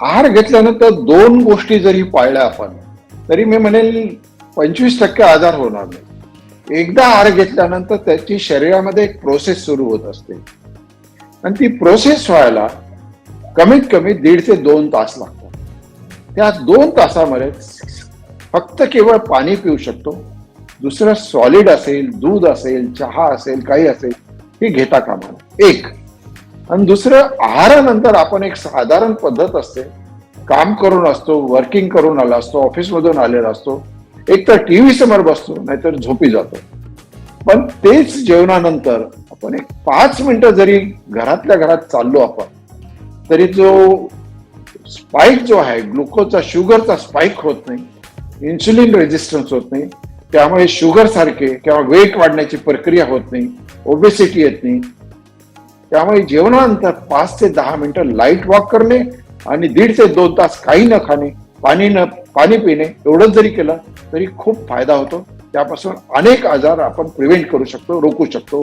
आहार घेतल्यानंतर दोन गोष्टी जरी पाळल्या आपण तरी मी म्हणेल 25% आजार होणार नाही. एकदा आहार घेतल्यानंतर त्याची शरीरामध्ये एक प्रोसेस सुरू होत असते आणि ती प्रोसेस व्हायला कमीत कमी 1.5 ते 2 तास लागतात. त्या 2 तासामध्ये फक्त केवळ पाणी पिऊ शकतो. दुसरं सॉलिड असेल, दूध असेल, चहा असेल, काही असेल हे घेता कामा नये. एक. आणि दुसरं, आहारानंतर आपण एक साधारण पद्धत असते, काम करून असतो, वर्किंग करून आला असतो, ऑफिसमधून आलेला असतो, एक तर टीव्ही समोर बसतो नाहीतर झोपी जातो. पण तेच जेवणानंतर आपण एक 5 मिनिटं जरी घरातल्या घरात चाललो आपण तरी जो स्पाइक जो आहे ग्लुकोजचा, शुगरचा स्पाइक होत नाही, इन्सुलिन रेजिस्टन्स होत नाही, त्यामुळे शुगर सारखे किंवा वेट वाढण्याची प्रक्रिया होत नाही, ओबेसिटी येत नाही. त्यामुळे जेवणानंतर 5 ते 10 मिनिटं लाईट वॉक करणे आणि 1.5 ते 2 तास काही न खाणे, पाणी पिणे एवढंच जरी केलं तरी खूप फायदा होतो. त्यापासून अनेक आजार आपण प्रिव्हेंट करू शकतो, रोखू शकतो.